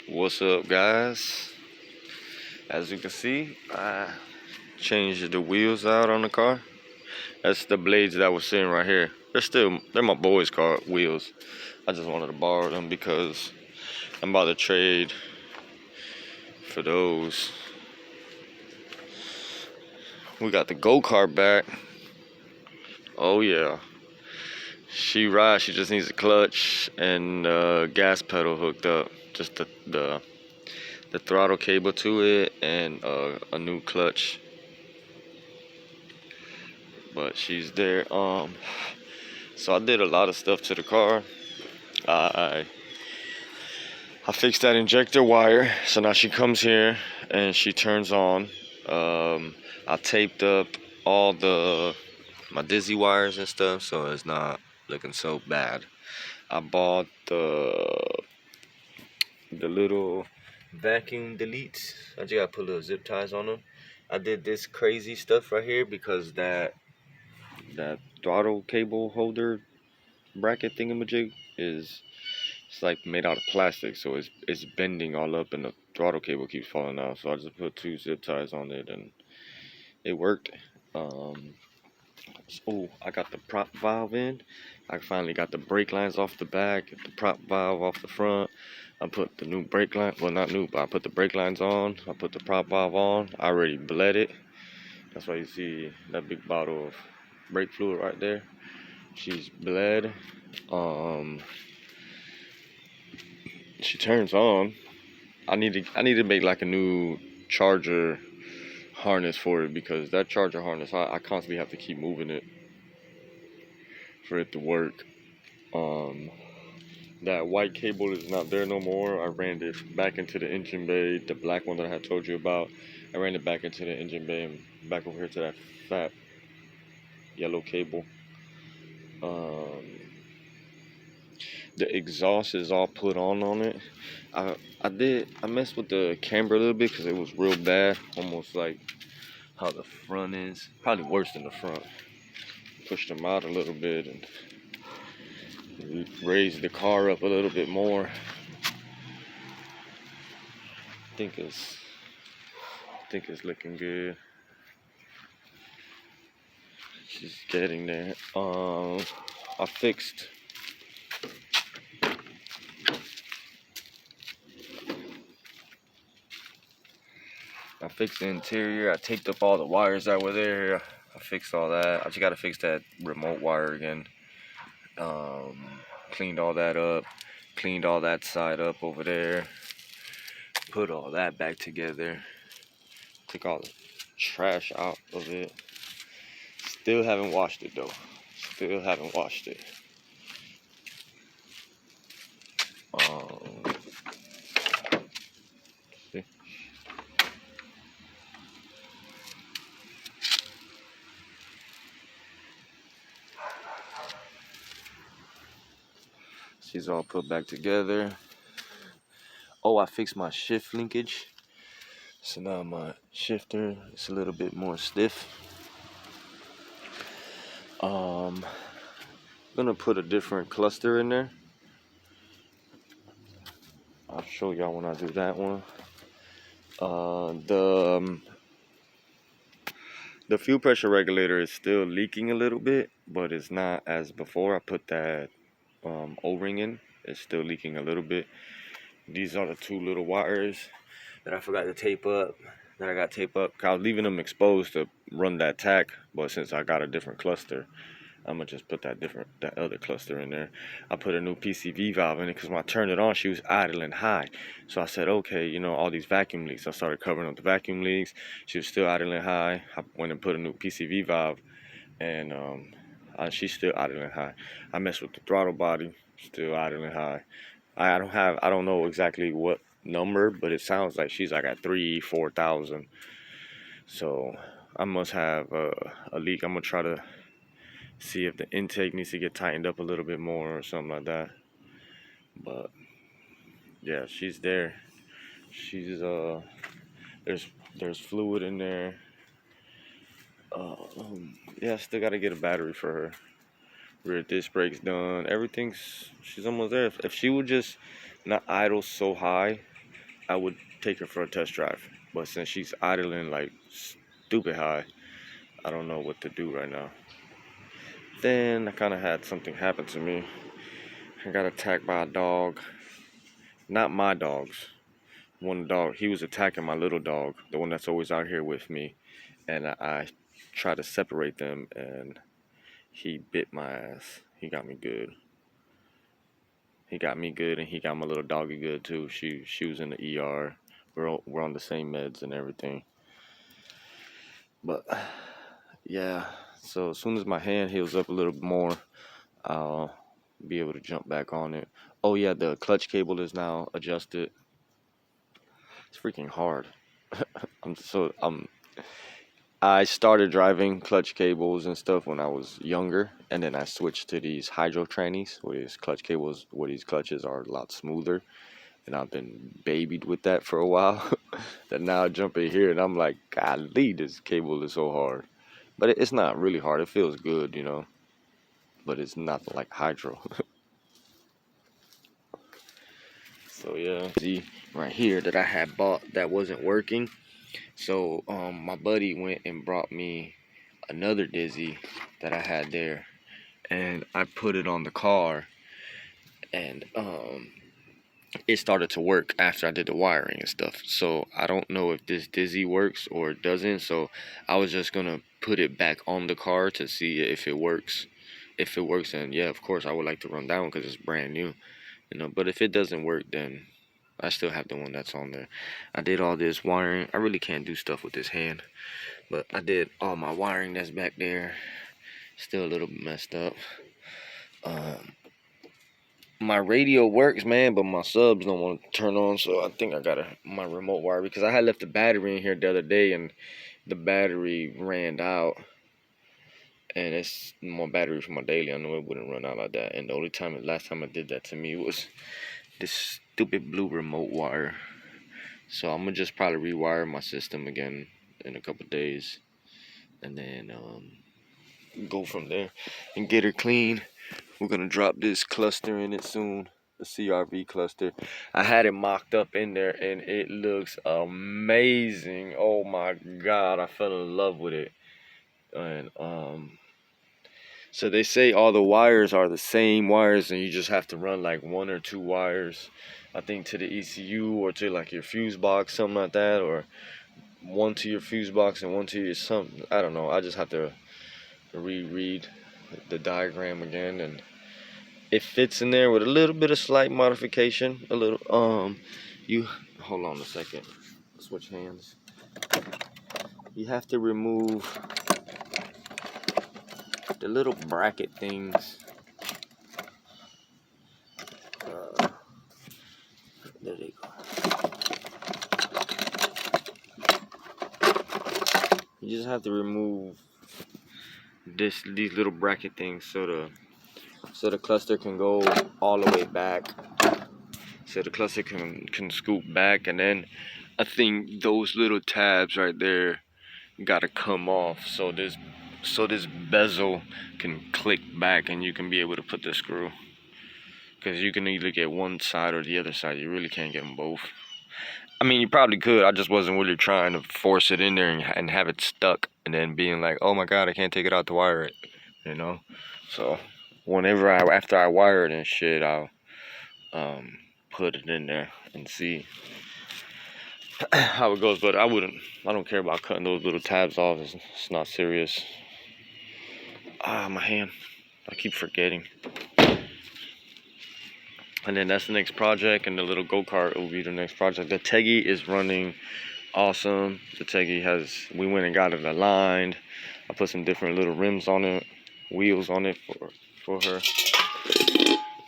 What's up, guys? As you can see, I changed the wheels out on the car. That's the blades that was sitting right here. They're my boy's car wheels. I just wanted to borrow them because I'm about to trade for those. We got the go-kart back. Oh yeah. She rides, she just needs a clutch and gas pedal hooked up. Just the throttle cable to it and a new clutch. But she's there. So I did a lot of stuff to the car. I fixed that injector wire, so now she comes here and she turns on. I taped up all my dizzy wires and stuff, so it's not looking so bad. I bought the little vacuum deletes. I just gotta put little zip ties on them. I did this crazy stuff right here because that throttle cable holder bracket thingamajig it's like made out of plastic, so it's bending all up and the throttle cable keeps falling out. So I just put 2 zip ties on it and it worked. Oh, I got the prop valve in. I finally got the brake lines off the back, the prop valve off the front. I put the new brake line, well not new, but I put the brake lines on. I put the prop valve on. I already bled it. That's why you see that big bottle of brake fluid right there. She's bled. She turns on. I need to make like a new charger harness for it because that charger harness I constantly have to keep moving it for it to work. That white cable is not there no more. I ran it back into the engine bay, the black one that I had told you about. I ran it back into the engine bay and back over here to that fat yellow cable. The exhaust is all put on it. I messed with the camber a little bit because it was real bad, almost like how the front is, probably worse than the front. Pushed them out a little bit and raised the car up a little bit more. I think it's looking good. She's getting there. I fixed the interior. I taped up all the wires that were there. I fixed all that. I just gotta fix that remote wire again. Cleaned all that up. Cleaned all that side up over there. Put all that back together. Took all the trash out of it. Still haven't washed it though. Still haven't washed it. See? She's all put back together. Oh, I fixed my shift linkage. So now my shifter is a little bit more stiff. I'm gonna put a different cluster in there. I'll show y'all when I do that one. The fuel pressure regulator is still leaking a little bit, but it's not as before. I put that O-ring in. It's still leaking a little bit. These are the 2 little wires that I forgot to tape up. That I got taped up. I was leaving them exposed to run that tack, but since I got a different cluster, I'm gonna just put that other cluster in there. I put a new PCV valve in it because when I turned it on, she was idling high. So I said, okay, all these vacuum leaks. I started covering up the vacuum leaks. She was still idling high. I went and put a new PCV valve, and she's still idling high. I messed with the throttle body, still idling high. I don't know exactly what number, but it sounds like she's like at 3,000-4,000. So I must have a leak. I'm gonna try to see if the intake needs to get tightened up a little bit more or something like that. But yeah, she's there. She's there's fluid in there. Yeah, still gotta get a battery for her. Rear disc brake's done. She's almost there. If she would just not idle so high, I would take her for a test drive. But since she's idling like stupid high, I don't know what to do right now. Then I kind of had something happen to me. I got attacked by a dog. Not my dogs. One dog, he was attacking my little dog, the one that's always out here with me. And I tried to separate them, and he bit my ass. He got me good. He got me good, and he got my little doggy good too. She was in the ER. We're on the same meds and everything. But yeah, so as soon as my hand heals up a little more, I'll be able to jump back on it. Oh yeah, the clutch cable is now adjusted. It's freaking hard. I started driving clutch cables and stuff when I was younger, and then I switched to these hydro trannies, where these clutches are a lot smoother, and I've been babied with that for a while. That now I jump in here and I'm like, golly, this cable is so hard. But it's not really hard. It feels good, but it's not like hydro. So yeah, see right here that I had bought that wasn't working. So my buddy went and brought me another Dizzy that I had there, and I put it on the car, and it started to work after I did the wiring and stuff. So I don't know if this Dizzy works or it doesn't. So I was just gonna put it back on the car to see if it works. If it works, then yeah, of course I would like to run that one because it's brand new, But if it doesn't work, then I still have the one that's on there. I did all this wiring. I really can't do stuff with this hand, but I did all my wiring that's back there. Still a little bit messed up. My radio works, man, but my subs don't want to turn on, so I think I got my remote wire, because I had left the battery in here the other day and the battery ran out, and it's more battery for my daily. I know it wouldn't run out like that, and the only time, last time I did that to me was this stupid blue remote wire. So I'm gonna just probably rewire my system again in a couple days, and then go from there and get her clean. We're gonna drop this cluster in it soon, the CRV cluster. I had it mocked up in there and it looks amazing. Oh my god, I fell in love with it. And so they say all the wires are the same wires, and you just have to run like one or two wires, I think, to the ECU or to like your fuse box, something like that, or one to your fuse box and one to your something. I don't know. I just have to reread the diagram again, and it fits in there with a little bit of slight modification. A little you hold on a second. Switch hands. You have to remove the little bracket things. There they go. You just have to remove these little bracket things so the cluster can go all the way back. So the cluster can scoop back, and then I think those little tabs right there gotta come off, so this bezel can click back and you can be able to put the screw, because you can either get one side or the other side. You really can't get them both. I mean, you probably could. I just wasn't really trying to force it in there and have it stuck and then being like, oh my god, I can't take it out to wire it, so after I wire it and shit, I'll put it in there and see how it goes. But I don't care about cutting those little tabs off. It's not serious. My hand, I keep forgetting. And then that's the next project, and the little go-kart will be the next project. The Teggy is running awesome. The Teggy we went and got it aligned. I put some different little rims on it, wheels on it for her.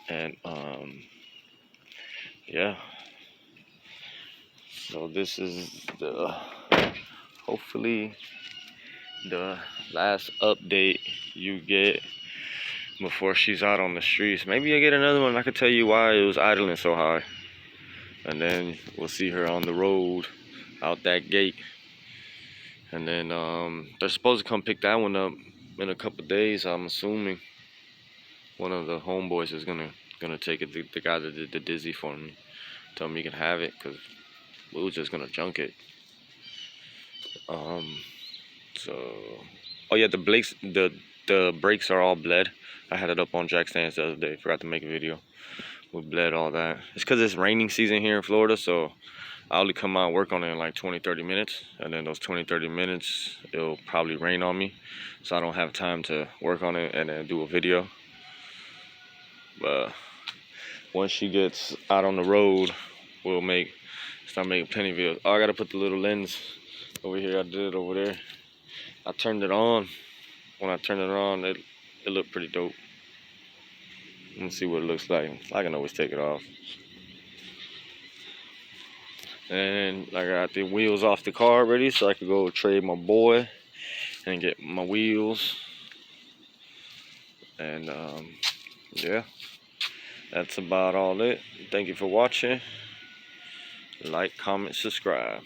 And yeah. So this is hopefully the last update you get before she's out on the streets. Maybe I get another one. I could tell you why it was idling so high, and then we'll see her on the road out that gate. And then they're supposed to come pick that one up in a couple days. I'm assuming one of the homeboys is gonna take it. The guy that did the Dizzy for me, tell me you can have it, because we was just gonna junk it. So, oh yeah, the brakes are all bled. I had it up on jack stands the other day. Forgot to make a video. We bled all that. It's because it's raining season here in Florida, so I only come out and work on it in like 20-30 minutes, and then those 20-30 minutes it'll probably rain on me, so I don't have time to work on it and then do a video. But once she gets out on the road, we'll start making plenty of videos. Oh, I gotta put the little lens over here. I did it over there. I turned it on. When I turned it on, it looked pretty dope. Let's see what it looks like. I can always take it off. And I got the wheels off the car already, so I could go trade my boy and get my wheels. And yeah, that's about all it. Thank you for watching. Like, comment, subscribe.